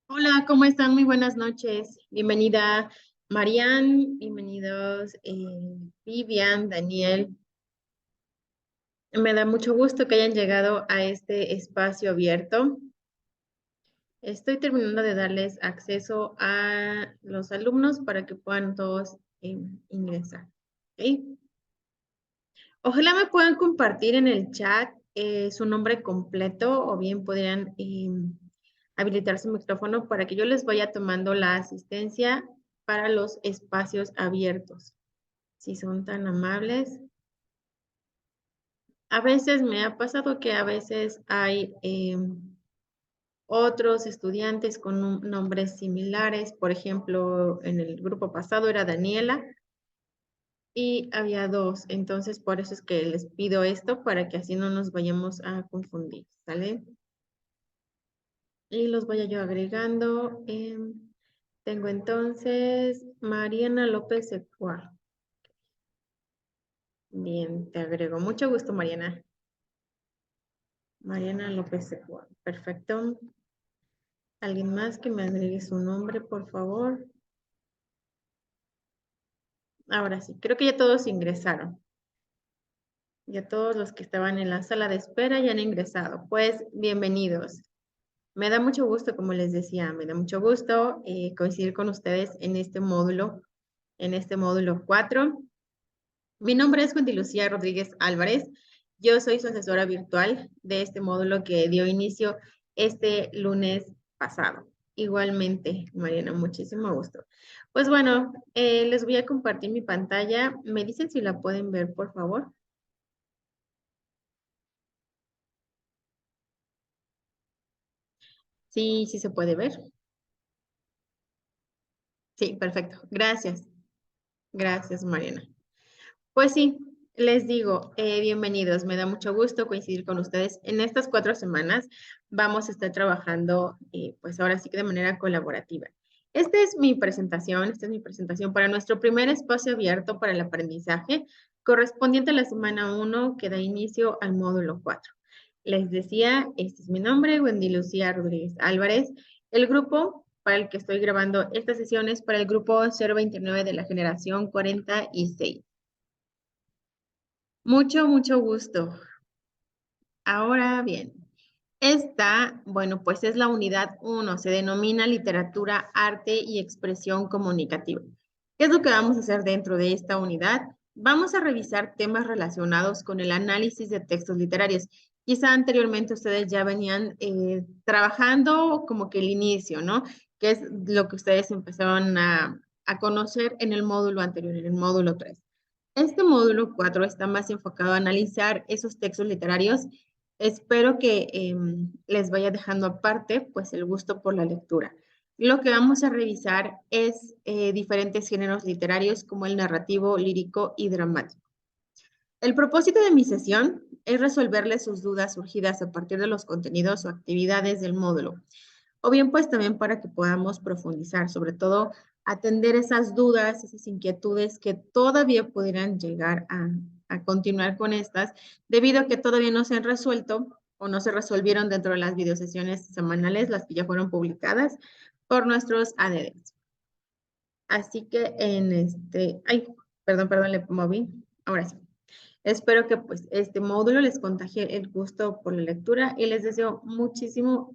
Hola, ¿cómo están? Muy buenas noches. Bienvenida Marian, bienvenidos Vivian, Daniel. Me da mucho gusto que hayan llegado a este espacio abierto. Estoy terminando de darles acceso a los alumnos para que puedan todos ingresar. ¿Ok? Ojalá me puedan compartir en el chat su nombre completo o bien podrían habilitar su micrófono para que yo les vaya tomando la asistencia para los espacios abiertos. Si son tan amables. A veces me ha pasado que a veces hay otros estudiantes con nombres similares. Por ejemplo, en el grupo pasado era Daniela y había dos. Entonces, por eso es que les pido esto para que así no nos vayamos a confundir, ¿sale? Y los voy a yo agregando. Tengo entonces Mariana López Secua. Bien, te agrego. Mucho gusto, Mariana. Mariana López Secua. Perfecto. ¿Alguien más que me agregue su nombre, por favor? Ahora sí, creo que ya todos ingresaron. Ya todos los que estaban en la sala de espera ya han ingresado. Pues bienvenidos. Me da mucho gusto, como les decía, me da mucho gusto coincidir con ustedes en este módulo 4. Mi nombre es Wendy Lucía Rodríguez Álvarez. Yo soy su asesora virtual de este módulo que dio inicio este lunes pasado. Igualmente, Mariana, muchísimo gusto. Pues bueno, les voy a compartir mi pantalla. ¿Me dicen si la pueden ver, por favor? Sí, sí se puede ver. Sí, perfecto. Gracias. Gracias, Mariana. Pues sí, les digo, bienvenidos. Me da mucho gusto coincidir con ustedes. En estas 4 semanas vamos a estar trabajando, pues ahora sí que de manera colaborativa. Esta es mi presentación para nuestro primer espacio abierto para el aprendizaje, correspondiente a la semana 1 que da inicio al módulo 4. Les decía, este es mi nombre, Wendy Lucía Rodríguez Álvarez. El grupo para el que estoy grabando estas sesiones para el grupo 029 de la generación 46. Mucho gusto. Ahora bien, esta, bueno, pues es la unidad 1, se denomina literatura, arte y expresión comunicativa. ¿Qué es lo que vamos a hacer dentro de esta unidad? Vamos a revisar temas relacionados con el análisis de textos literarios. Quizá anteriormente ustedes ya venían trabajando como que el inicio, ¿no? Que es lo que ustedes empezaron a conocer en el módulo anterior, en el módulo 3. Este módulo 4 está más enfocado a analizar esos textos literarios. Espero que les vaya dejando aparte pues el gusto por la lectura. Lo que vamos a revisar es diferentes géneros literarios como el narrativo, lírico y dramático. El propósito de mi sesión es resolverles sus dudas surgidas a partir de los contenidos o actividades del módulo, o bien pues también para que podamos profundizar, sobre todo atender esas dudas, esas inquietudes que todavía pudieran llegar a continuar con estas, debido a que todavía no se han resuelto o no se resolvieron dentro de las videosesiones semanales, las que ya fueron publicadas por nuestros ADDs. Así que en ay, perdón, le moví. Ahora sí. Espero que pues este módulo les contagie el gusto por la lectura y les deseo muchísimo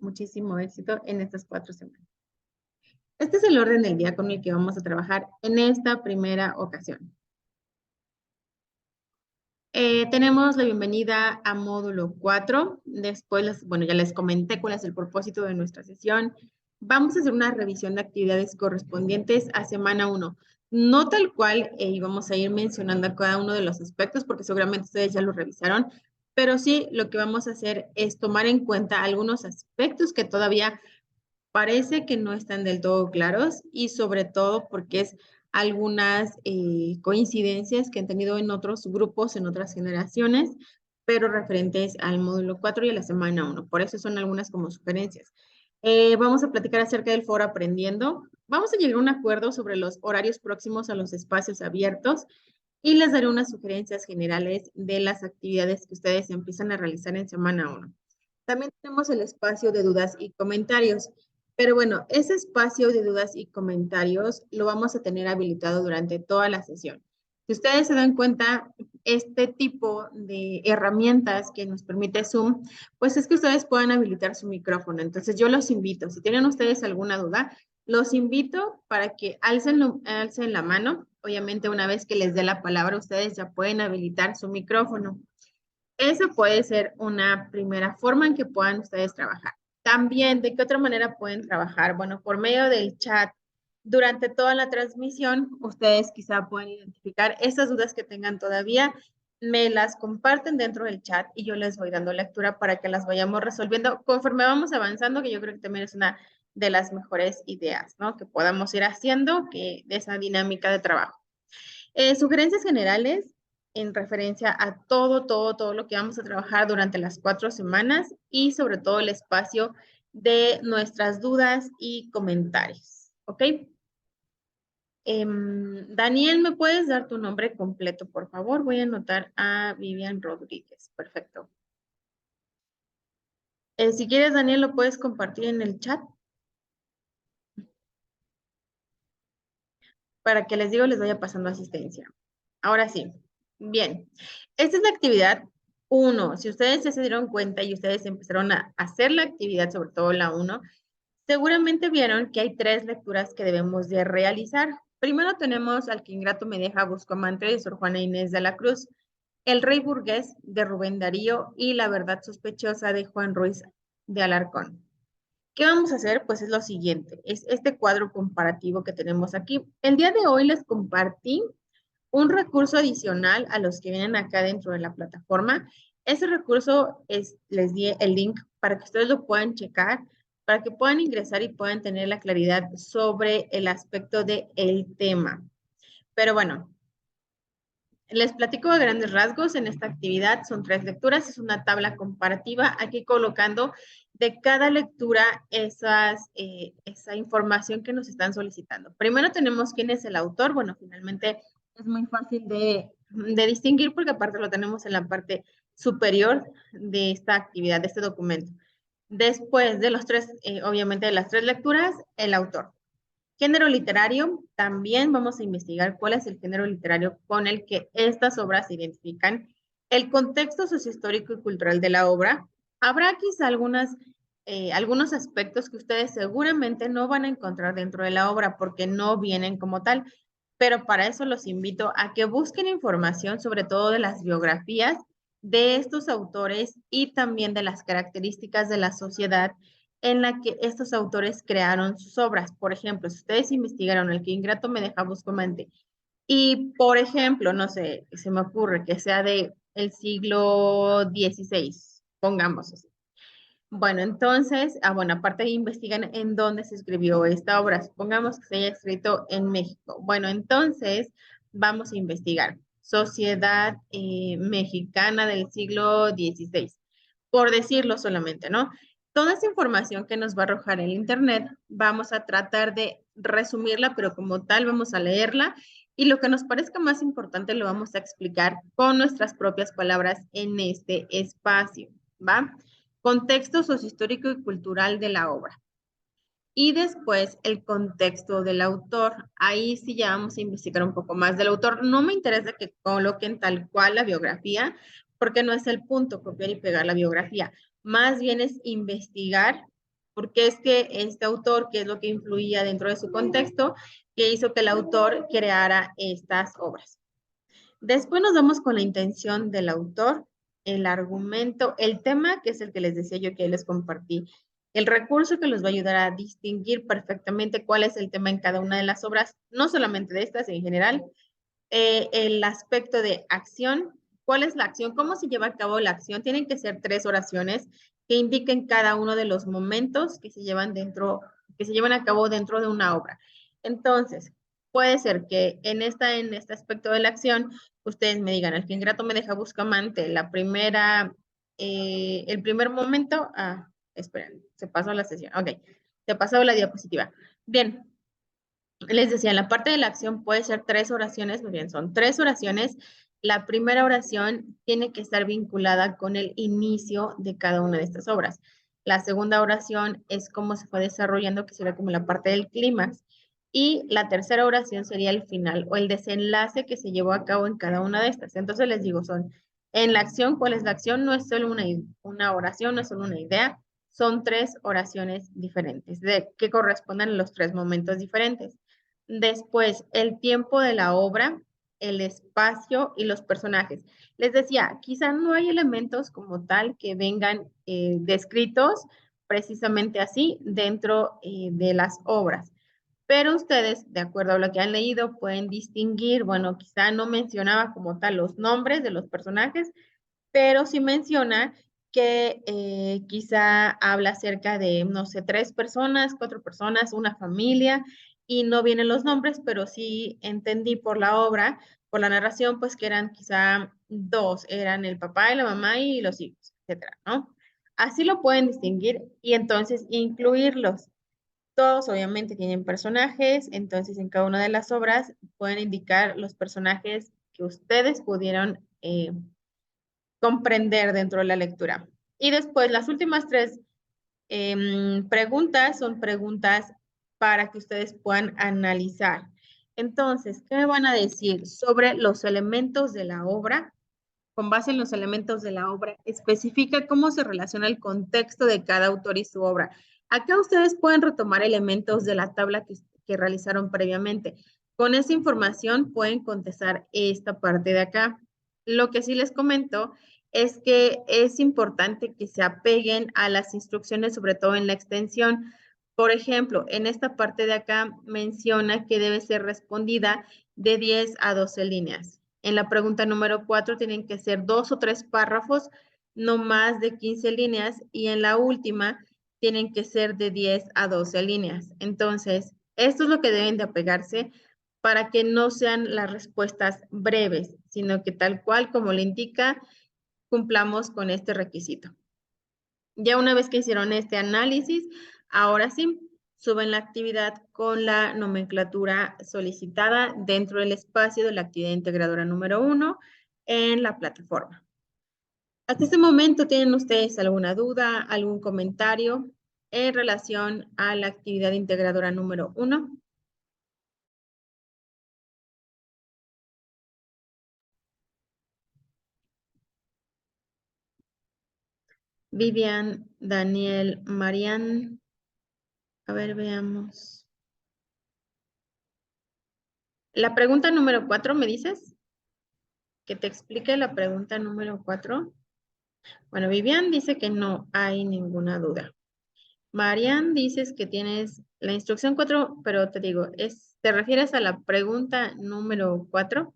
éxito en estas 4 semanas. Este es el orden del día con el que vamos a trabajar en esta primera ocasión. Tenemos la bienvenida a módulo 4. Después, bueno, ya les comenté cuál es el propósito de nuestra sesión. Vamos a hacer una revisión de actividades correspondientes a semana 1. No tal cual íbamos a ir mencionando cada uno de los aspectos, porque seguramente ustedes ya lo revisaron, pero sí lo que vamos a hacer es tomar en cuenta algunos aspectos que todavía parece que no están del todo claros y sobre todo porque es algunas coincidencias que han tenido en otros grupos, en otras generaciones, pero referentes al módulo 4 y a la semana 1. Por eso son algunas como sugerencias. Vamos a platicar acerca del foro Aprendiendo. Vamos a llegar a un acuerdo sobre los horarios próximos a los espacios abiertos y les daré unas sugerencias generales de las actividades que ustedes empiezan a realizar en semana 1. También tenemos el espacio de dudas y comentarios. Pero bueno, ese espacio de dudas y comentarios lo vamos a tener habilitado durante toda la sesión. Si ustedes se dan cuenta, este tipo de herramientas que nos permite Zoom, pues es que ustedes puedan habilitar su micrófono. Entonces yo los invito, si tienen ustedes alguna duda, los invito para que alcen la mano. Obviamente una vez que les dé la palabra, ustedes ya pueden habilitar su micrófono. Esa puede ser una primera forma en que puedan ustedes trabajar. También, ¿de qué otra manera pueden trabajar? Bueno, por medio del chat. Durante toda la transmisión, ustedes quizá pueden identificar esas dudas que tengan todavía, me las comparten dentro del chat y yo les voy dando lectura para que las vayamos resolviendo conforme vamos avanzando, que yo creo que también es una de las mejores ideas, ¿no? Que podamos ir haciendo que de esa dinámica de trabajo. Sugerencias generales en referencia a todo lo que vamos a trabajar durante las 4 semanas y sobre todo el espacio de nuestras dudas y comentarios. ¿Ok? Daniel, ¿me puedes dar tu nombre completo, por favor? Voy a anotar a Vivian Rodríguez. Perfecto. Si quieres, Daniel, lo puedes compartir en el chat para que les digo, les vaya pasando asistencia. Ahora sí. Bien. Esta es la actividad 1. Si ustedes ya se dieron cuenta y ustedes empezaron a hacer la actividad, sobre todo la 1, seguramente vieron que hay 3 lecturas que debemos de realizar. Primero tenemos Al que ingrato me deja Bustamante de Sor Juana Inés de la Cruz, El rey burgués de Rubén Darío y La verdad sospechosa de Juan Ruiz de Alarcón. ¿Qué vamos a hacer? Pues es lo siguiente, es este cuadro comparativo que tenemos aquí. El día de hoy les compartí un recurso adicional a los que vienen acá dentro de la plataforma. Ese recurso les di el link para que ustedes lo puedan checar, para que puedan ingresar y puedan tener la claridad sobre el aspecto del tema. Pero bueno, les platico a grandes rasgos. En esta actividad son 3 lecturas, es una tabla comparativa, aquí colocando de cada lectura esa información que nos están solicitando. Primero tenemos quién es el autor. Bueno, finalmente es muy fácil de distinguir porque aparte lo tenemos en la parte superior de esta actividad, de este documento. Después de los 3, obviamente de las 3 lecturas, el autor. Género literario, también vamos a investigar cuál es el género literario con el que estas obras se identifican, el contexto sociohistórico y cultural de la obra. Habrá quizá algunos aspectos que ustedes seguramente no van a encontrar dentro de la obra porque no vienen como tal, pero para eso los invito a que busquen información sobre todo de las biografías de estos autores y también de las características de la sociedad en la que estos autores crearon sus obras. Por ejemplo, si ustedes investigaron El que ingrato me deja Bustamante y, por ejemplo, no sé, se me ocurre que sea de el siglo XVI, pongamos así. Bueno, entonces, bueno, aparte investigan en dónde se escribió esta obra. Supongamos que se haya escrito en México. Bueno, entonces vamos a investigar. Sociedad Mexicana del siglo XVI, por decirlo solamente, ¿no? Toda esa información que nos va a arrojar el Internet, vamos a tratar de resumirla, pero como tal vamos a leerla y lo que nos parezca más importante lo vamos a explicar con nuestras propias palabras en este espacio, ¿va? Contexto sociohistórico y cultural de la obra. Y después el contexto del autor. Ahí sí ya vamos a investigar un poco más del autor. No me interesa que coloquen tal cual la biografía, porque no es el punto copiar y pegar la biografía. Más bien es investigar por qué es que este autor, qué es lo que influía dentro de su contexto, que hizo que el autor creara estas obras. Después nos vamos con la intención del autor, el argumento, el tema, que es el que les decía yo que les compartí, el recurso que los va a ayudar a distinguir perfectamente cuál es el tema en cada una de las obras, no solamente de estas en general, el aspecto de acción, cuál es la acción, cómo se lleva a cabo la acción, tienen que ser 3 oraciones que indiquen cada uno de los momentos que se llevan a cabo dentro de una obra. Entonces, puede ser que en este aspecto de la acción, ustedes me digan, El que ingrato me deja Bustamante, el primer momento, esperen, se pasó la sesión, ok, se pasó la diapositiva. Bien, les decía, la parte de la acción puede ser 3 oraciones, muy bien, son 3 oraciones. La primera oración tiene que estar vinculada con el inicio de cada una de estas obras. La segunda oración es cómo se fue desarrollando, que sería como la parte del clímax. Y la tercera oración sería el final o el desenlace que se llevó a cabo en cada una de estas. Entonces les digo, son en la acción, ¿cuál es la acción? No es solo una oración, no es solo una idea, son tres oraciones diferentes, que corresponden a los tres momentos diferentes. Después, el tiempo de la obra, el espacio y los personajes. Les decía, quizá no hay elementos como tal que vengan descritos precisamente así dentro de las obras. Pero ustedes, de acuerdo a lo que han leído, pueden distinguir, bueno, quizá no mencionaba como tal los nombres de los personajes, pero sí menciona que quizá habla acerca de, no sé, 3 personas, 4 personas, una familia, y no vienen los nombres, pero sí entendí por la obra, por la narración, pues que eran quizá dos, eran el papá y la mamá y los hijos, etcétera, ¿no? Así lo pueden distinguir y entonces incluirlos. Todos obviamente tienen personajes, entonces en cada una de las obras pueden indicar los personajes que ustedes pudieron comprender dentro de la lectura. Y después las últimas tres preguntas son preguntas para que ustedes puedan analizar. Entonces, ¿qué me van a decir sobre los elementos de la obra? Con base en los elementos de la obra, especifica cómo se relaciona el contexto de cada autor y su obra. Acá ustedes pueden retomar elementos de la tabla que realizaron previamente. Con esa información pueden contestar esta parte de acá. Lo que sí les comento es que es importante que se apeguen a las instrucciones, sobre todo en la extensión. Por ejemplo, en esta parte de acá menciona que debe ser respondida de 10 a 12 líneas. En la pregunta número 4 tienen que ser 2 o 3 párrafos, no más de 15 líneas, y en la última tienen que ser de 10 a 12 líneas. Entonces, esto es lo que deben de apegarse para que no sean las respuestas breves, sino que tal cual como le indica, cumplamos con este requisito. Ya una vez que hicieron este análisis, ahora sí, suben la actividad con la nomenclatura solicitada dentro del espacio de la actividad integradora número 1 en la plataforma. Hasta este momento, ¿tienen ustedes alguna duda, algún comentario en relación a la actividad integradora número 1? Vivian, Daniel, Marian. A ver, veamos. La pregunta número 4, ¿me dices? Que te explique la pregunta número 4. Bueno, Vivian dice que no hay ninguna duda. Marian dices que tienes la instrucción 4, pero te digo, ¿te refieres a la pregunta número 4?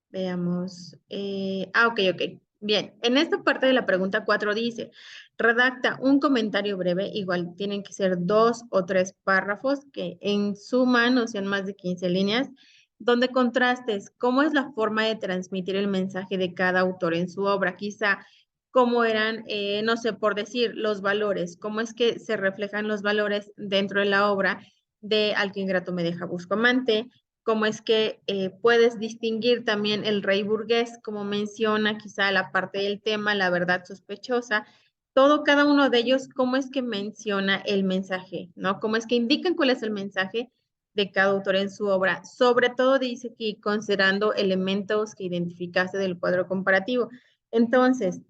Veamos. Ok, ok. Bien, en esta parte de la pregunta 4 dice, redacta un comentario breve, igual tienen que ser 2 o 3 párrafos que en suma no sean más de 15 líneas, donde contrastes cómo es la forma de transmitir el mensaje de cada autor en su obra, quizá cómo eran, no sé, por decir, los valores, cómo es que se reflejan los valores dentro de la obra de Al que ingrato me deja busco amante, cómo es que puedes distinguir también el rey burgués, como menciona quizá la parte del tema, la verdad sospechosa, todo, cada uno de ellos, cómo es que menciona el mensaje, ¿no? Cómo es que indican cuál es el mensaje de cada autor en su obra. Sobre todo dice aquí, considerando elementos que identificaste del cuadro comparativo. Entonces,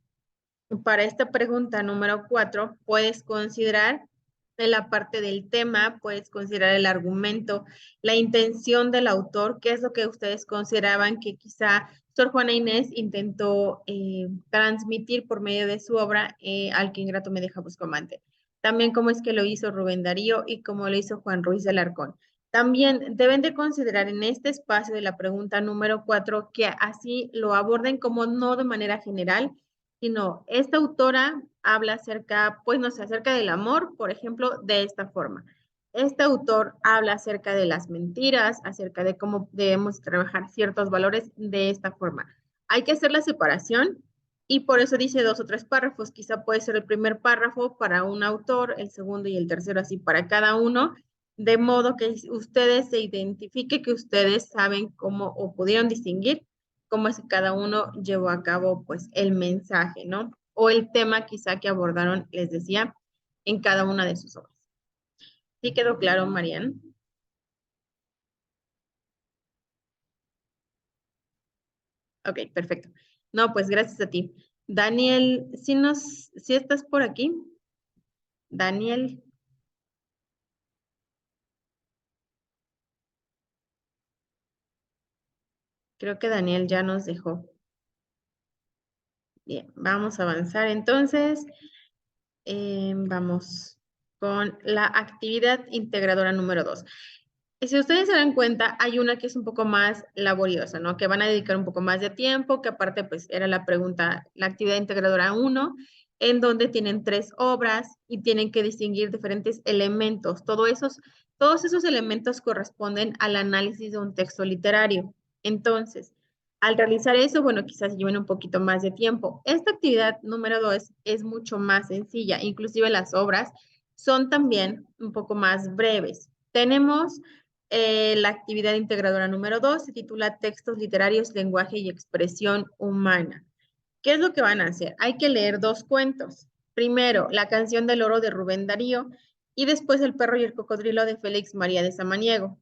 para esta pregunta número 4, puedes considerar en la parte del tema, puedes considerar el argumento, la intención del autor, qué es lo que ustedes consideraban que quizá Sor Juana Inés intentó transmitir por medio de su obra Al que ingrato me deja Buscamante. También cómo es que lo hizo Rubén Darío y cómo lo hizo Juan Ruiz de Alarcón. También deben de considerar en este espacio de la pregunta número 4 que así lo aborden como no de manera general, sino esta autora habla acerca, pues no sé, acerca del amor, por ejemplo, de esta forma. Este autor habla acerca de las mentiras, acerca de cómo debemos trabajar ciertos valores de esta forma. Hay que hacer la separación y por eso dice 2 o 3 párrafos. Quizá puede ser el primer párrafo para un autor, el segundo y el tercero así para cada uno, de modo que ustedes se identifique que ustedes saben cómo o pudieron distinguir cómo es que cada uno llevó a cabo pues el mensaje, ¿no? O el tema quizá que abordaron, les decía, en cada una de sus obras. ¿Sí quedó claro, Marian? Ok, perfecto. No, pues gracias a ti. Daniel, si estás por aquí, Daniel, creo que Daniel ya nos dejó. Bien, vamos a avanzar entonces. Vamos con la actividad integradora número 2. Y si ustedes se dan cuenta, hay una que es un poco más laboriosa, ¿no? Que van a dedicar un poco más de tiempo, que aparte pues era la pregunta, la actividad integradora uno, en donde tienen 3 obras y tienen que distinguir diferentes elementos. Todos esos elementos corresponden al análisis de un texto literario. Entonces, al realizar eso, bueno, quizás lleven un poquito más de tiempo. Esta actividad número 2 es mucho más sencilla, inclusive las obras son también un poco más breves. Tenemos la actividad integradora número 2 se titula Textos literarios, lenguaje y expresión humana. ¿Qué es lo que van a hacer? Hay que leer 2 cuentos. Primero, La canción del oro de Rubén Darío y después El perro y el cocodrilo de Félix María de Samaniego.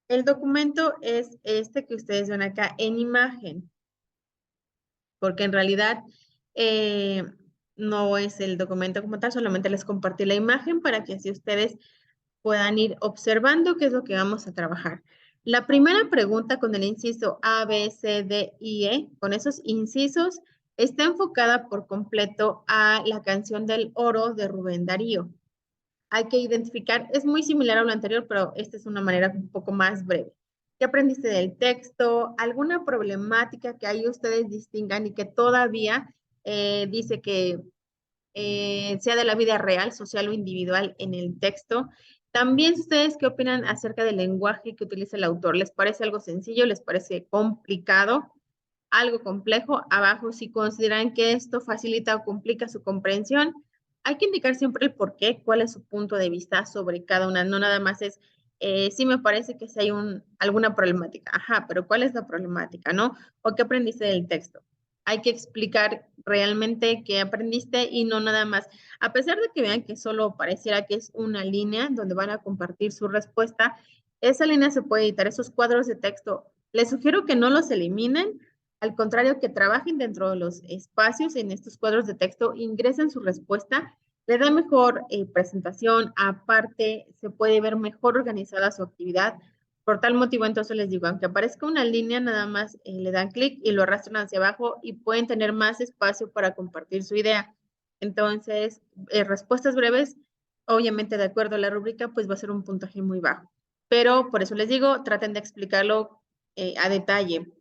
El documento es este que ustedes ven acá en imagen, porque en realidad eh, no es el documento como tal, solamente les compartí la imagen para que así ustedes puedan ir observando qué es lo que vamos a trabajar. La primera pregunta con el inciso A, B, C, D y E, con esos incisos, está enfocada por completo a la canción del oro de Rubén Darío. Hay que identificar, es muy similar a lo anterior, pero esta es una manera un poco más breve. ¿Qué aprendiste del texto? ¿Alguna problemática que ahí ustedes distingan y que todavía dice que sea de la vida real, social o individual en el texto? También ustedes, ¿qué opinan acerca del lenguaje que utiliza el autor? ¿Les parece algo sencillo? ¿Les parece complicado? ¿Algo complejo? Abajo, si consideran que esto facilita o complica su comprensión, hay que indicar siempre el por qué, cuál es su punto de vista sobre cada una. No nada más es, sí me parece que si hay alguna problemática. Ajá, pero ¿cuál es la problemática, no? ¿O qué aprendiste del texto? Hay que explicar realmente qué aprendiste y no nada más. A pesar de que vean que solo pareciera que es una línea donde van a compartir su respuesta, esa línea se puede editar, esos cuadros de texto. Les sugiero que no los eliminen, al contrario, que trabajen dentro de los espacios en estos cuadros de texto, ingresen su respuesta, le da mejor presentación, aparte se puede ver mejor organizada su actividad. Por tal motivo, entonces les digo, aunque aparezca una línea, nada más le dan clic y lo arrastran hacia abajo y pueden tener más espacio para compartir su idea. Entonces, respuestas breves, obviamente de acuerdo a la rúbrica, pues va a ser un puntaje muy bajo. Pero por eso les digo, traten de explicarlo a detalle.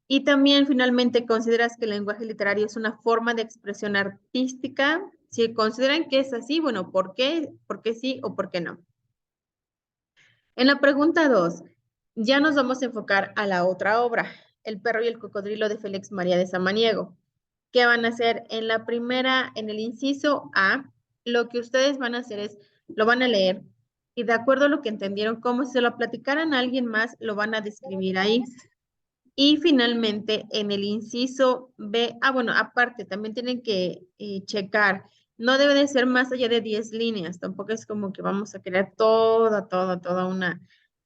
Y también, finalmente, ¿consideras que el lenguaje literario es una forma de expresión artística? Si consideran que es así, bueno, ¿por qué? ¿Por qué sí o por qué no? En la pregunta 2, ya nos vamos a enfocar a la otra obra, El perro y el cocodrilo de Félix María de Samaniego. ¿Qué van a hacer? En la primera, en el inciso A, lo que ustedes van a hacer es, lo van a leer y de acuerdo a lo que entendieron, como si se lo platicaran a alguien más, lo van a describir ahí. Y finalmente, en el inciso B, bueno, aparte, también tienen que checar, no debe de ser más allá de 10 líneas, tampoco es como que vamos a crear toda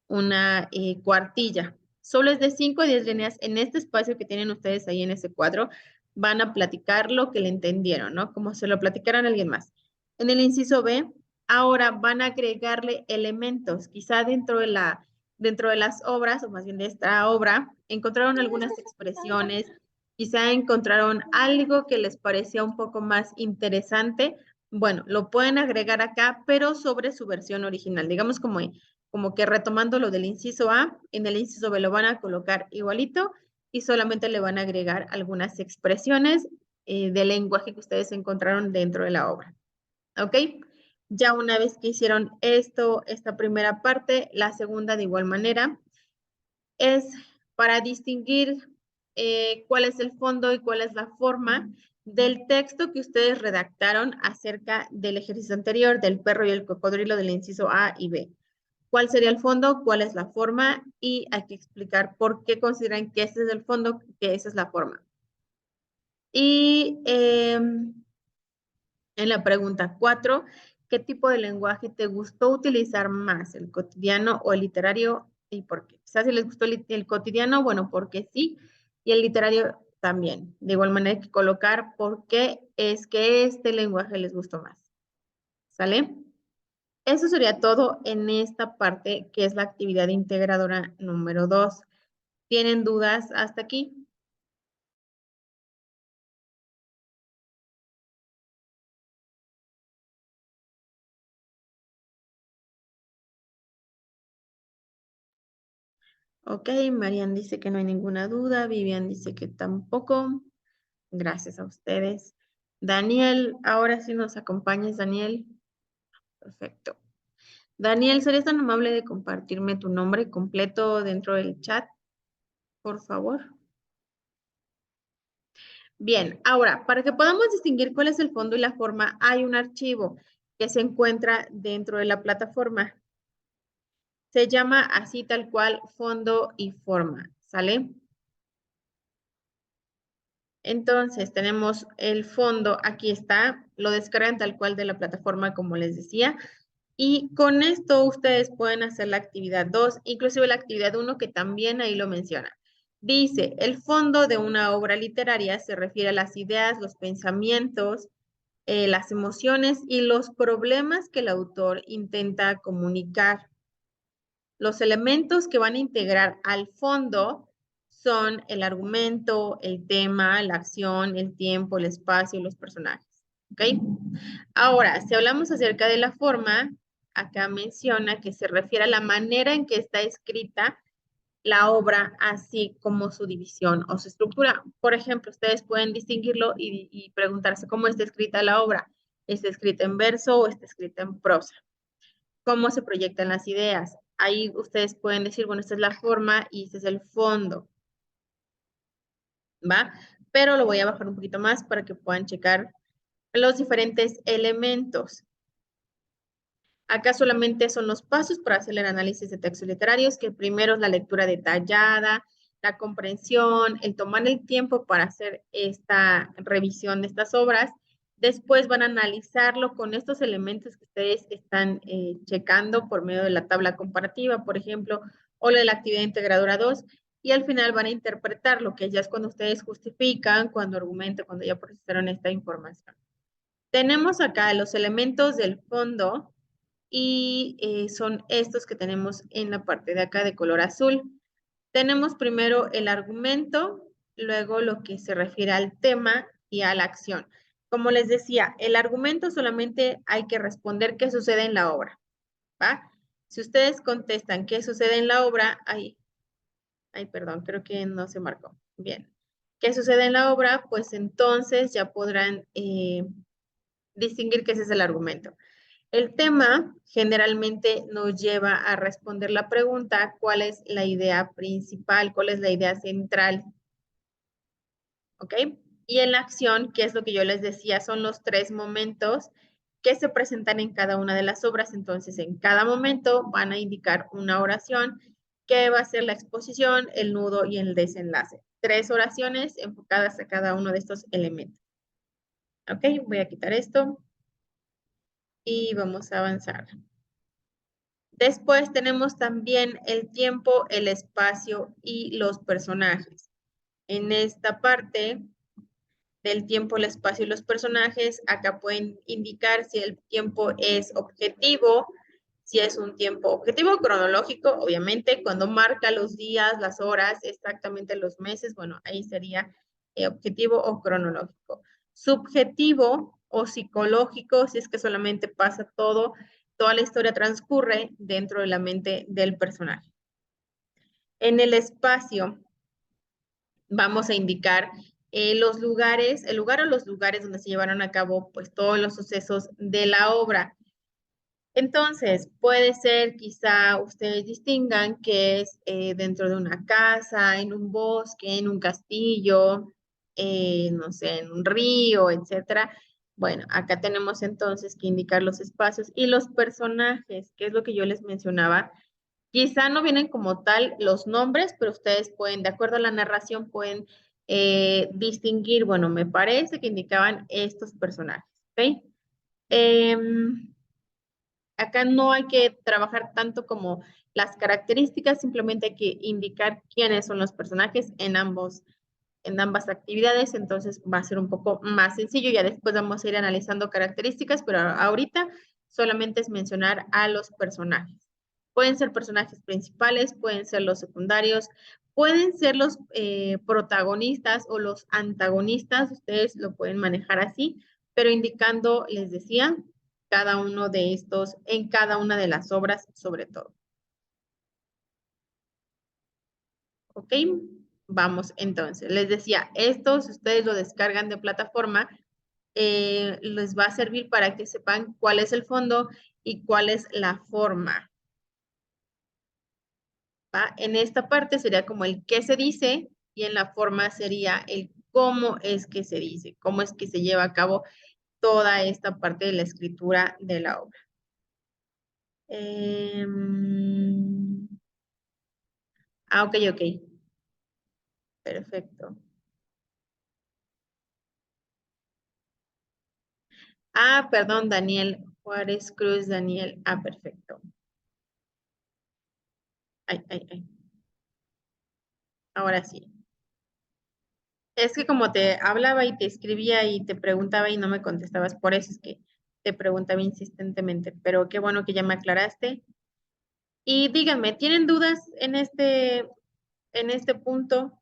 una cuartilla. Solo es de 5 a 10 líneas en este espacio que tienen ustedes ahí en ese cuadro, van a platicar lo que le entendieron, ¿no? Como se lo platicaran a alguien más. En el inciso B, ahora van a agregarle elementos, quizá dentro de las obras, o más bien de esta obra, encontraron algunas expresiones, quizá encontraron algo que les parecía un poco más interesante. Bueno, lo pueden agregar acá, pero sobre su versión original. Digamos como que retomando lo del inciso A, en el inciso B lo van a colocar igualito y solamente le van a agregar algunas expresiones de lenguaje que ustedes encontraron dentro de la obra. ¿Ok? Ya una vez que hicieron esto, esta primera parte, la segunda de igual manera, es para distinguir cuál es el fondo y cuál es la forma del texto que ustedes redactaron acerca del ejercicio anterior, del perro y el cocodrilo del inciso A y B. cuál sería el fondo, cuál es la forma y hay que explicar por qué consideran que este es el fondo, que esa es la forma. Y en la pregunta 4, ¿qué tipo de lenguaje te gustó utilizar más, el cotidiano o el literario y por qué? Quizás si les gustó el cotidiano, bueno, porque sí, y el literario también. De igual manera hay que colocar por qué es que este lenguaje les gustó más. ¿Sale? Eso sería todo en esta parte que es la actividad integradora número 2. ¿Tienen dudas hasta aquí? Ok, Marian dice que no hay ninguna duda, Vivian dice que tampoco. Gracias a ustedes. Daniel, ahora sí nos acompañas, Daniel. Perfecto. Daniel, ¿serías tan amable de compartirme tu nombre completo dentro del chat, por favor? Bien, ahora, para que podamos distinguir cuál es el fondo y la forma, hay un archivo que se encuentra dentro de la plataforma. Se llama así tal cual fondo y forma, ¿sale? Entonces tenemos el fondo, aquí está, lo descargan tal cual de la plataforma como les decía. Y con esto ustedes pueden hacer la actividad 2, inclusive la actividad 1 que también ahí lo menciona. Dice, el fondo de una obra literaria se refiere a las ideas, los pensamientos, las emociones y los problemas que el autor intenta comunicar. Los elementos que van a integrar al fondo son el argumento, el tema, la acción, el tiempo, el espacio y los personajes. ¿Ok? Ahora, si hablamos acerca de la forma, acá menciona que se refiere a la manera en que está escrita la obra, así como su división o su estructura. Por ejemplo, ustedes pueden distinguirlo y preguntarse cómo está escrita la obra. ¿Está escrita en verso o está escrita en prosa? ¿Cómo se proyectan las ideas? Ahí ustedes pueden decir, bueno, esta es la forma y este es el fondo, ¿va? Pero lo voy a bajar un poquito más para que puedan checar los diferentes elementos. Acá solamente son los pasos para hacer el análisis de textos literarios, que primero es la lectura detallada, la comprensión, el tomar el tiempo para hacer esta revisión de estas obras. Después van a analizarlo con estos elementos que ustedes están checando por medio de la tabla comparativa, por ejemplo, o la de la actividad integradora 2, y al final van a interpretar lo que ya es cuando ustedes justifican, cuando argumentan, cuando ya procesaron esta información. Tenemos acá los elementos del fondo, y son estos que tenemos en la parte de acá de color azul. Tenemos primero el argumento, luego lo que se refiere al tema y a la acción. Como les decía, el argumento solamente hay que responder qué sucede en la obra, ¿va? Si ustedes contestan qué sucede en la obra, perdón, creo que no se marcó. Bien. ¿Qué sucede en la obra? Pues entonces ya podrán distinguir que ese es el argumento. El tema generalmente nos lleva a responder la pregunta, ¿cuál es la idea principal? ¿Cuál es la idea central? ¿Ok? Y en la acción, que es lo que yo les decía, son los 3 momentos que se presentan en cada una de las obras. Entonces, en cada momento van a indicar una oración que va a ser la exposición, el nudo y el desenlace. 3 oraciones enfocadas a cada uno de estos elementos. ¿Ok? Voy a quitar esto y vamos a avanzar. Después tenemos también el tiempo, el espacio y los personajes. En esta parte del tiempo, el espacio y los personajes, acá pueden indicar si el tiempo es objetivo, si es un tiempo objetivo cronológico, obviamente, cuando marca los días, las horas, exactamente los meses, bueno, ahí sería objetivo o cronológico. Subjetivo o psicológico, si es que solamente pasa todo, toda la historia transcurre dentro de la mente del personaje. En el espacio vamos a indicar los lugares, el lugar o los lugares donde se llevaron a cabo pues todos los sucesos de la obra. Entonces, puede ser quizá ustedes distingan que es dentro de una casa, en un bosque, en un castillo, no sé, en un río, etcétera. Bueno, acá tenemos entonces que indicar los espacios y los personajes, que es lo que yo les mencionaba. Quizá no vienen como tal los nombres, pero ustedes pueden, de acuerdo a la narración, pueden distinguir, bueno, me parece que indicaban estos personajes, ¿ok? Em, Acá no hay que trabajar tanto como las características, simplemente hay que indicar quiénes son los personajes en ambas actividades, entonces va a ser un poco más sencillo. Ya después vamos a ir analizando características, pero ahorita solamente es mencionar a los personajes. Pueden ser personajes principales, pueden ser los secundarios, pueden ser los protagonistas o los antagonistas, ustedes lo pueden manejar así, pero indicando, les decía, cada uno de estos en cada una de las obras, sobre todo. ¿Ok? Vamos entonces. Les decía, estos ustedes lo descargan de plataforma, les va a servir para que sepan cuál es el fondo y cuál es la forma. ¿Va? En esta parte sería como el qué se dice y en la forma sería el cómo es que se dice, cómo es que se lleva a cabo toda esta parte de la escritura de la obra. Ok, ok. Perfecto. Ah, perdón, Daniel Juárez Cruz, Daniel. Ah, perfecto. Ay, ay, ay. Ahora sí. Es que como te hablaba y te escribía y te preguntaba y no me contestabas, por eso es que te preguntaba insistentemente, pero qué bueno que ya me aclaraste. Y díganme, ¿tienen dudas en este punto?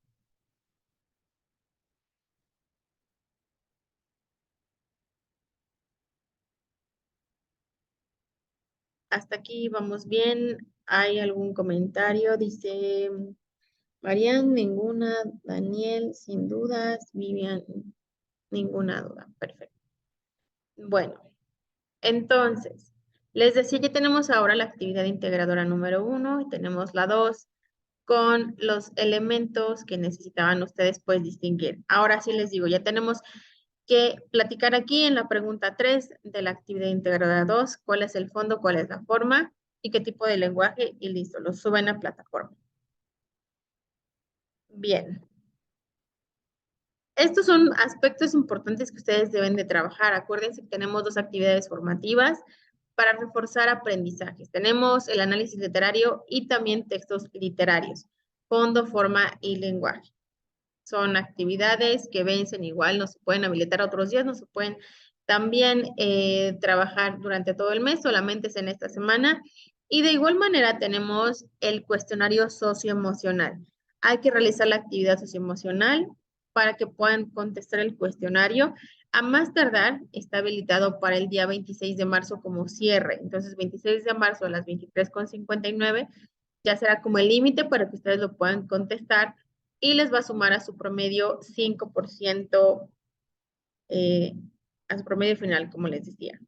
Hasta aquí vamos bien. ¿Hay algún comentario? Dice Marian, ninguna. Daniel, sin dudas. Vivian, ninguna duda. Perfecto. Bueno, entonces, les decía que tenemos ahora la actividad integradora número 1 y tenemos la 2 con los elementos que necesitaban ustedes pues distinguir. Ahora sí les digo, ya tenemos que platicar aquí en la pregunta 3 de la actividad integradora 2 cuál es el fondo, cuál es la forma y qué tipo de lenguaje y listo, lo suben a plataforma. Bien. Estos son aspectos importantes que ustedes deben de trabajar. Acuérdense que tenemos dos actividades formativas para reforzar aprendizajes. Tenemos el análisis literario y también textos literarios, fondo, forma y lenguaje. Son actividades que vencen igual, no se pueden habilitar otros días, no se pueden también trabajar durante todo el mes, solamente es en esta semana. Y de igual manera tenemos el cuestionario socioemocional. Hay que realizar la actividad socioemocional para que puedan contestar el cuestionario. A más tardar, está habilitado para el día 26 de marzo como cierre. Entonces, 26 de marzo a las 23:59 ya será como el límite para que ustedes lo puedan contestar y les va a sumar a su promedio 5%, a su promedio final, como les decía.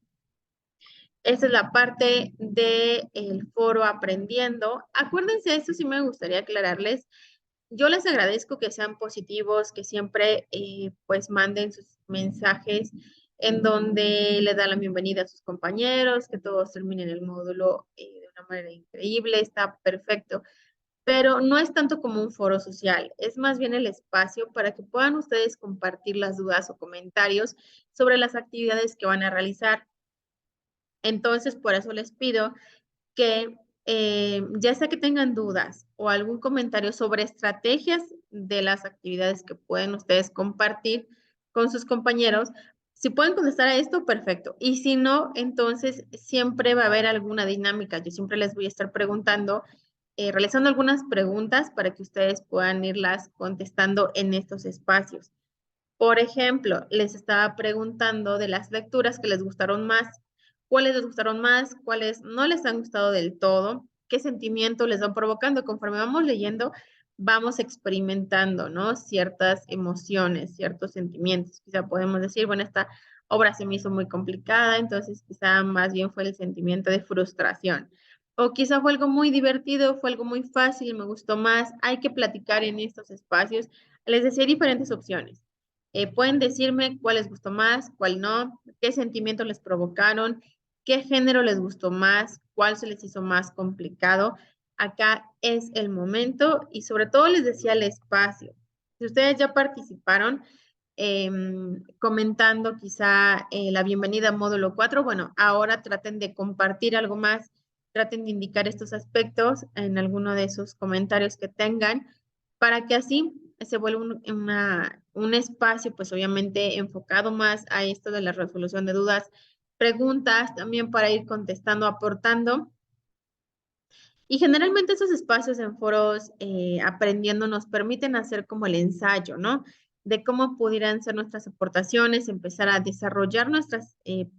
Esta es la parte del foro aprendiendo. Acuérdense, esto sí me gustaría aclararles. Yo les agradezco que sean positivos, que siempre pues manden sus mensajes en donde le dan la bienvenida a sus compañeros, que todos terminen el módulo de una manera increíble, está perfecto, pero no es tanto como un foro social, es más bien el espacio para que puedan ustedes compartir las dudas o comentarios sobre las actividades que van a realizar. Entonces, por eso les pido que ya sea que tengan dudas o algún comentario sobre estrategias de las actividades que pueden ustedes compartir con sus compañeros, si pueden contestar a esto, perfecto. Y si no, entonces siempre va a haber alguna dinámica. Yo siempre les voy a estar preguntando, realizando algunas preguntas para que ustedes puedan irlas contestando en estos espacios. Por ejemplo, les estaba preguntando de las lecturas que les gustaron más, cuáles les gustaron más, cuáles no les han gustado del todo, qué sentimiento les van provocando. Conforme vamos leyendo, vamos experimentando, ¿no? Ciertas emociones, ciertos sentimientos. Quizá podemos decir, bueno, esta obra se me hizo muy complicada, entonces quizá más bien fue el sentimiento de frustración. O quizá fue algo muy divertido, fue algo muy fácil, me gustó más. Hay que platicar en estos espacios. Les decía, hay diferentes opciones. Pueden decirme cuál les gustó más, cuál no, qué sentimientos les provocaron, qué género les gustó más, cuál se les hizo más complicado. Acá es el momento y sobre todo les decía el espacio. Si ustedes ya participaron comentando quizá la bienvenida a módulo 4, bueno, ahora traten de compartir algo más, traten de indicar estos aspectos en alguno de sus comentarios que tengan para que así se vuelva un espacio, pues obviamente enfocado más a esto de la resolución de dudas, preguntas también para ir contestando, aportando. Y generalmente esos espacios en foros aprendiendo nos permiten hacer como el ensayo, ¿no? De cómo pudieran ser nuestras aportaciones, empezar a desarrollar nuestras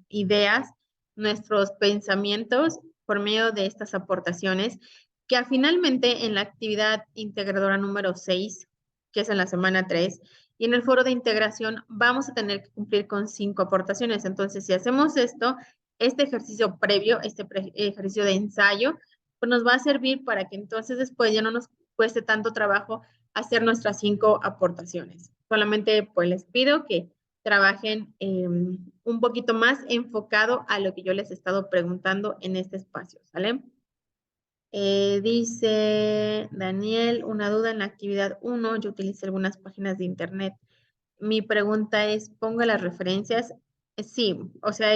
ideas, nuestros pensamientos por medio de estas aportaciones, que finalmente en la actividad integradora número 6, que es en la semana 3, y en el foro de integración vamos a tener que cumplir con 5 aportaciones. Entonces, si hacemos esto, este ejercicio previo, ejercicio de ensayo, pues nos va a servir para que entonces después ya no nos cueste tanto trabajo hacer nuestras 5 aportaciones. Solamente pues les pido que trabajen un poquito más enfocado a lo que yo les he estado preguntando en este espacio, ¿sale? Dice Daniel, una duda en la actividad 1, yo utilicé algunas páginas de internet. Mi pregunta es, ¿pongo las referencias? Sí, o sea,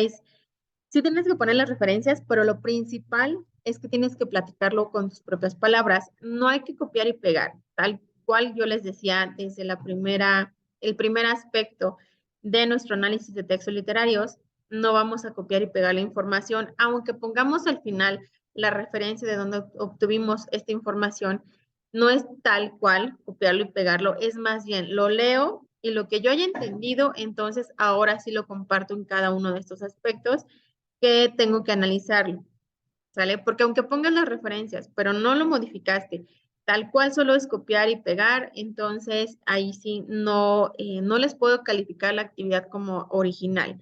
sí tienes que poner las referencias, pero lo principal es que tienes que platicarlo con tus propias palabras. No hay que copiar y pegar, tal cual yo les decía desde el primer aspecto de nuestro análisis de textos literarios. No vamos a copiar y pegar la información, aunque pongamos al final la referencia de donde obtuvimos esta información. No es tal cual copiarlo y pegarlo, es más bien lo leo y lo que yo haya entendido, entonces ahora sí lo comparto en cada uno de estos aspectos que tengo que analizarlo, ¿sale? Porque aunque pongas las referencias, pero no lo modificaste, tal cual solo es copiar y pegar, entonces ahí sí no les puedo calificar la actividad como original.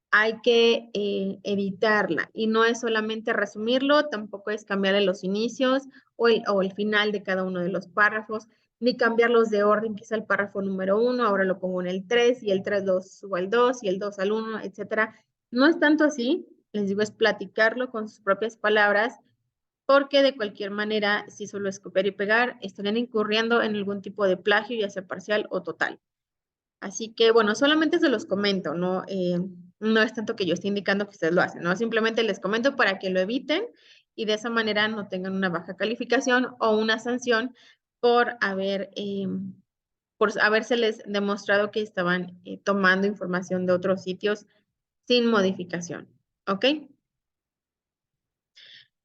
Hay que editarla y no es solamente resumirlo, tampoco es cambiarle los inicios o el final de cada uno de los párrafos, ni cambiarlos de orden, quizá el párrafo número 1, ahora lo pongo en el 3 y el 3 lo subo al 2 y el 2 al 1, etcétera. No es tanto así, les digo, es platicarlo con sus propias palabras, porque de cualquier manera, si solo es copiar y pegar, estarían incurriendo en algún tipo de plagio, ya sea parcial o total. Así que, bueno, solamente se los comento, ¿no? No es tanto que yo esté indicando que ustedes lo hacen, ¿no? Simplemente les comento para que lo eviten y de esa manera no tengan una baja calificación o una sanción por por habérseles demostrado que estaban tomando información de otros sitios sin modificación, ¿ok?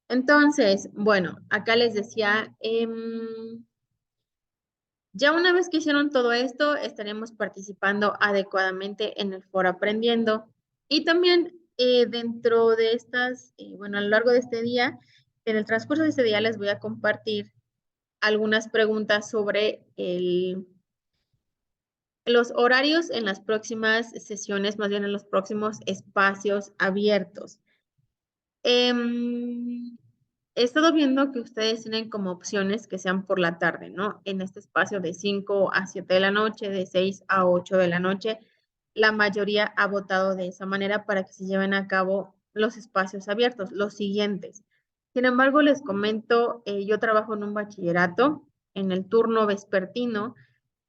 Entonces, bueno, acá les decía, ya una vez que hicieron todo esto, estaremos participando adecuadamente en el foro aprendiendo. Y también dentro de bueno, a lo largo de este día, en el transcurso de este día les voy a compartir algunas preguntas sobre los horarios en las próximas sesiones, más bien en los próximos espacios abiertos. He estado viendo que ustedes tienen como opciones que sean por la tarde, ¿no? En este espacio de 5 a 7 de la noche, de 6 a 8 de la noche, la mayoría ha votado de esa manera para que se lleven a cabo los espacios abiertos, los siguientes. Sin embargo, les comento, yo trabajo en un bachillerato en el turno vespertino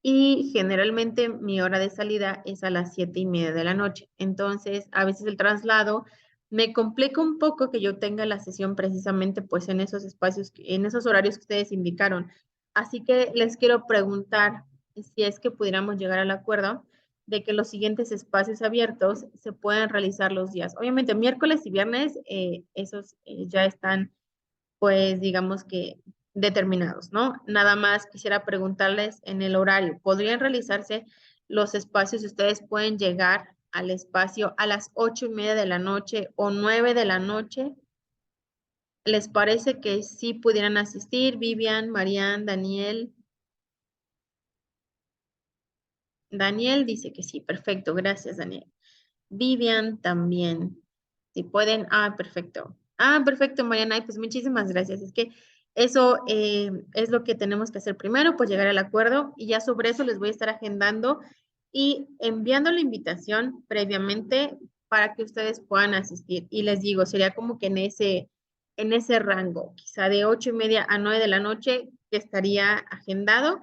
y generalmente mi hora de salida es a las 7:30 de la noche. Entonces, a veces el traslado me complica un poco que yo tenga la sesión precisamente pues en esos espacios, en esos horarios que ustedes indicaron. Así que les quiero preguntar si es que pudiéramos llegar al acuerdo de que los siguientes espacios abiertos se pueden realizar los días. Obviamente, miércoles y viernes, esos ya están pues digamos que determinados, ¿no? Nada más quisiera preguntarles en el horario, ¿podrían realizarse los espacios? Ustedes pueden llegar al espacio a las 8:30 de la noche o 9 de la noche. ¿Les parece que sí pudieran asistir? Vivian, Marian, Daniel. Daniel dice que sí, perfecto, gracias, Daniel. Vivian también. Si pueden, perfecto. Perfecto, Mariana, pues muchísimas gracias. Es que eso es lo que tenemos que hacer primero, pues llegar al acuerdo y ya sobre eso les voy a estar agendando y enviando la invitación previamente para que ustedes puedan asistir. Y les digo, sería como que en ese rango, quizá de 8:30 a 9 de la noche, que estaría agendado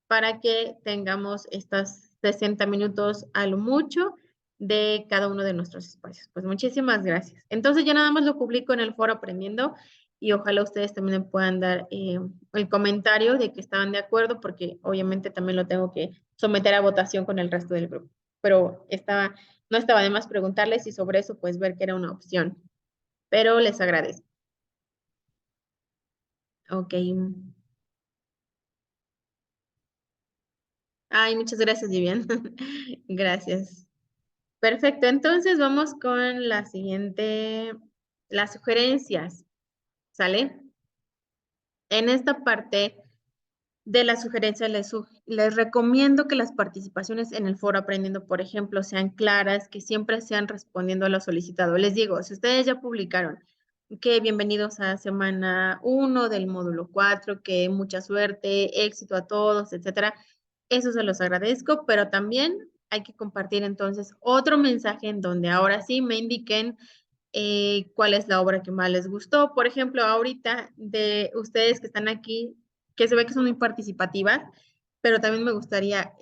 para que tengamos estos 60 minutos a lo mucho de cada uno de nuestros espacios. Pues muchísimas gracias. Entonces yo nada más lo publico en el foro Aprendiendo y ojalá ustedes también me puedan dar el comentario de que estaban de acuerdo, porque obviamente también lo tengo que someter a votación con el resto del grupo. Pero no estaba de más preguntarles y sobre eso pues ver que era una opción. Pero les agradezco. Ok. Ay, muchas gracias, Vivian. Gracias. Perfecto, entonces vamos con la siguiente, las sugerencias, ¿sale? En esta parte de las sugerencias les recomiendo que las participaciones en el foro Aprendiendo, por ejemplo, sean claras, que siempre sean respondiendo a lo solicitado. Les digo, si ustedes ya publicaron que bienvenidos a semana 1 del módulo 4, que mucha suerte, éxito a todos, etcétera, eso se los agradezco, pero también hay que compartir entonces otro mensaje en donde ahora sí me indiquen cuál es la obra que más les gustó. Por ejemplo, ahorita de ustedes que están aquí, que se ve que son muy participativas, pero también me gustaría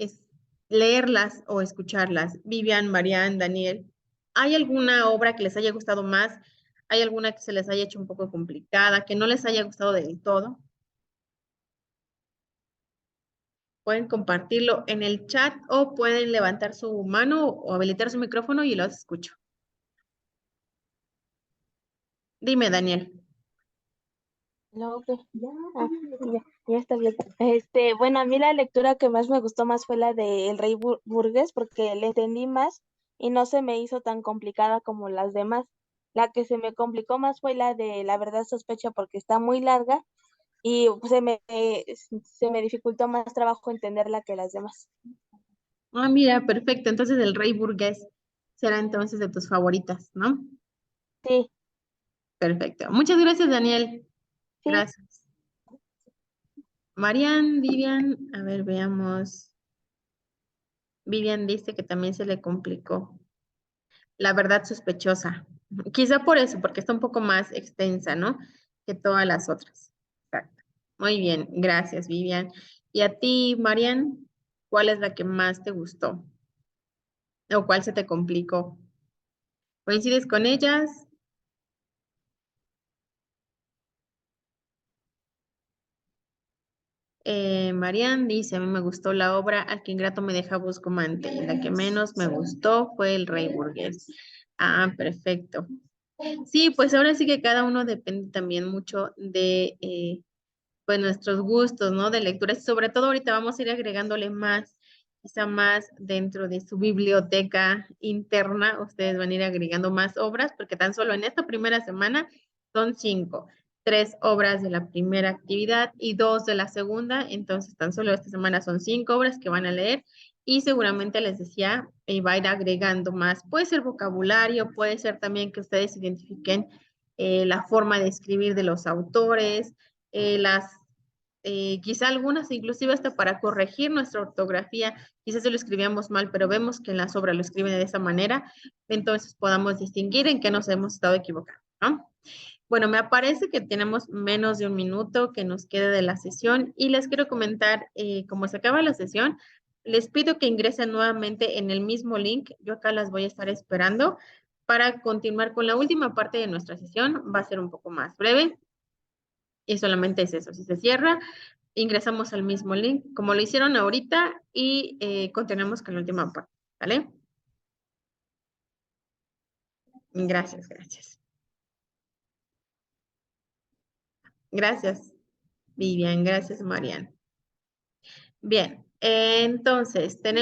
leerlas o escucharlas. Vivian, Marian, Daniel, ¿hay alguna obra que les haya gustado más? ¿Hay alguna que se les haya hecho un poco complicada, que no les haya gustado del todo? Pueden compartirlo en el chat o pueden levantar su mano o habilitar su micrófono y los escucho. Dime, Daniel. No, pues, ya está bien. Bueno, a mí la lectura que más me gustó más fue la de El Rey Burgués, porque le entendí más y no se me hizo tan complicada como las demás. La que se me complicó más fue la de La Verdad Sospecha, porque está muy larga y se me dificultó más trabajo entenderla que las demás. Ah, mira, perfecto. Entonces el Rey Burgués será entonces de tus favoritas, ¿no? Sí, Perfecto. Muchas gracias, Daniel. sí. Gracias. Marian, Vivian, a ver, veamos. Vivian dice que también se le complicó. La verdad sospechosa. Quizá por eso, porque está un poco más extensa, ¿no? Que todas las otras. Exacto. Muy bien, gracias, Vivian. Y a ti, Marian, ¿cuál es la que más te gustó? ¿O cuál se te complicó? ¿Coincides con ellas? Marian dice, a mí me gustó la obra Al que ingrato me deja buscomante y la que menos me gustó fue El Rey Burgués. Ah, perfecto. Sí, pues ahora sí que cada uno depende también mucho de pues nuestros gustos, ¿no? De lecturas. Sobre todo ahorita vamos a ir agregándole más, quizá más dentro de su biblioteca interna. Ustedes van a ir agregando más obras porque tan solo en esta primera semana son 5. 3 obras de la primera actividad y 2 de la segunda. Entonces, tan solo esta semana son 5 obras que van a leer y seguramente les decía, va a ir agregando más. Puede ser vocabulario, puede ser también que ustedes identifiquen la forma de escribir de los autores, quizá algunas inclusive hasta para corregir nuestra ortografía, quizás se lo escribíamos mal, pero vemos que en las obras lo escriben de esa manera, entonces podamos distinguir en qué nos hemos estado equivocando, ¿no? Bueno, me parece que tenemos menos de un minuto que nos quede de la sesión y les quiero comentar, como se acaba la sesión, les pido que ingresen nuevamente en el mismo link. Yo acá las voy a estar esperando para continuar con la última parte de nuestra sesión. Va a ser un poco más breve y solamente es eso. Si se cierra, ingresamos al mismo link como lo hicieron ahorita y continuamos con la última parte. ¿Vale? Gracias, gracias. Gracias, Vivian. Gracias, Mariana. Bien, entonces tenemos